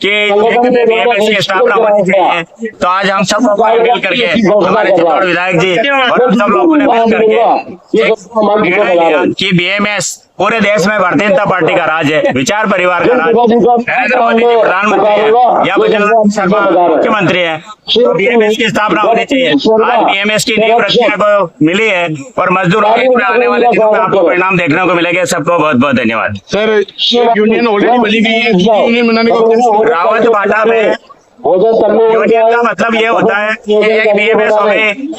कि बीएमएस की स्थापना होनी चाहिए। तो आज हम सब लोग मिल करके हमारे चित्तौड़ विधायक जी और हम सब लोगों ने मिल करके कि बीएमएस पूरे देश में भारतीय जनता पार्टी का राज है, विचार परिवार का राज। नरेंद्र मोदी जी प्रधानमंत्री है या बजरंग शर्मा मुख्यमंत्री है, तो बीएमएस की स्थापना होनी चाहिए। आज बीएमएस की नींव रचना को मिली है और मजदूरों के आने वाले दिनों में आपको परिणाम देखने को मिलेंगे। सबको बहुत बहुत धन्यवाद। सर, यूनियन ऑलरेडी बनी हुई है, यूनियन बनाने का रावत भाटा में यूनियन का मतलब ये होता है कि एक बीएमएस हो गई, एक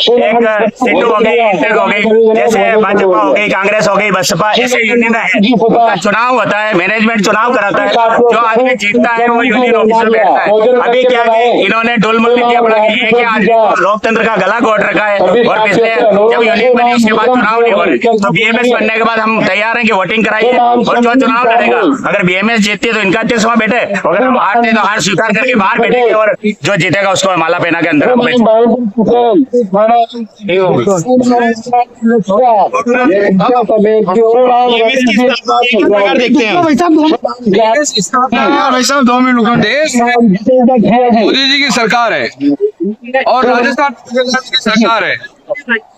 सिद्धू हो गई, इंटेक हो गई, जैसे भाजपा हो गई, कांग्रेस हो गई, बसपा, ऐसे यूनियन है। चुनाव होता है, मैनेजमेंट चुनाव कराता है, जो आदमी जीतता है वो यूनियन ऑफिस में बैठता है। अभी क्या है, इन्होंने डोलमुल नीतियां बढ़ा दी है कि आदमी लोकतंत्र का गला घोट रखा है और पिछले जब यूनियन बनी उसके बाद चुनाव नहीं हो रहे। तो बीएमएस बनने के बाद हम तैयार हैं कि वोटिंग कराइए और जो चुनाव लड़ेगा, अगर बीएमएस जीतती है तो इनका अध्यक्ष वहां बैठे, अगर हम हारते तो हार स्वीकार करके बाहर बैठे और जो जीतेगा उसको माला पहना के अंदर देखते हैं। भाई साहब 2 मिनट, देश मोदी जी की सरकार है और राजस्थान की सरकार है,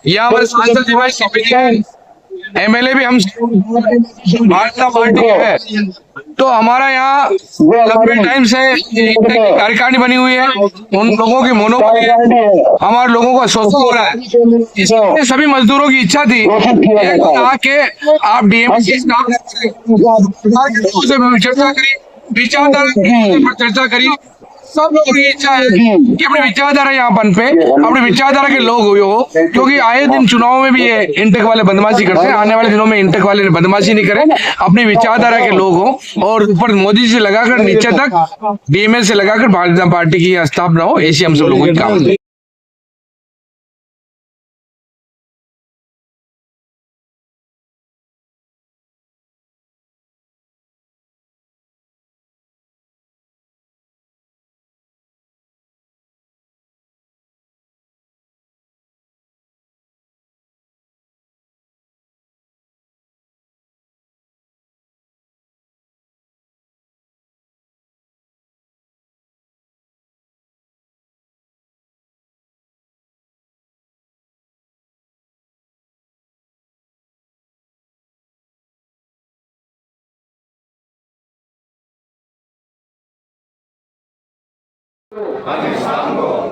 यहाँ हमारे सांसद जी भाई एमएलए भी हम भाजपा पार्टी है। तो हमारा यहाँ लंबे टाइम से कार्यकारिणी बनी हुई है, उन लोगों की मनोबल है, हमारे लोगों का शोषण हो रहा है। इसलिए सभी मजदूरों की इच्छा थी कि आप डीएमएस की चर्चा करिए, विचारधारा पर चर्चा करिए। सब लोगों की इच्छा है कि अपनी विचारधारा यहाँ पे अपनी विचारधारा के लोग हो, क्योंकि आए दिन चुनाव में भी ये इंटेक वाले बदमाशी करते हैं। आने वाले दिनों में इंटेक वाले बदमाशी नहीं करें, अपनी विचारधारा के लोग हो और ऊपर मोदी से लगाकर नीचे तक बीएमएस से लगाकर भारतीय जनता पार्टी की स्थापना हो, ऐसी हम सब लोगों की काम है।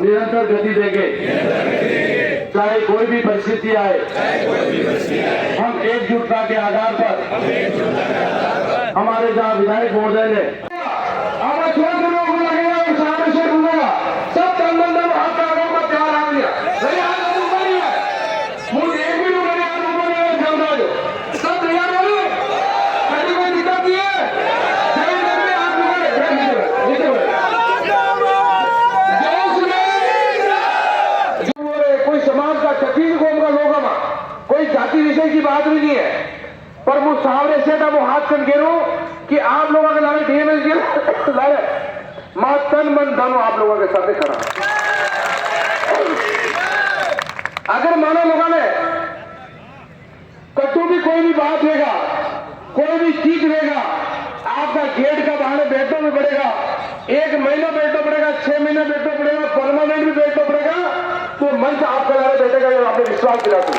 निरंतर गति देंगे, चाहे कोई भी परिस्थिति आए। हम एकजुटता के आधार पर हमारे जहाँ विधायक महोदय ने सब तन मन धन हाथ पैरों का प्यार आ गया। मुझे एक भी सब तैयार हो गए, कोई दिक्कत नहीं है। कोई जाति विषय की बात भी नहीं है, पर वो सावरे से था वो हाथ कर गिरो कि आप लोगों के लाए डीएमएस गिर मां तन मन धन आप लोगों के साथ खड़ा। अगर मानो लोगों ने कट्टू भी कोई भी बात लेगा, कोई भी चीज लेगा, आपका गेट का बाहर बैठना भी पड़ेगा, 1 महीना बैठना पड़ेगा, 6 महीने बैठना पड़ेगा, परमानेंट भी बैठना पड़ेगा, तो मंच आपका लाए बैठेगा। आपने विश्वास दिलाते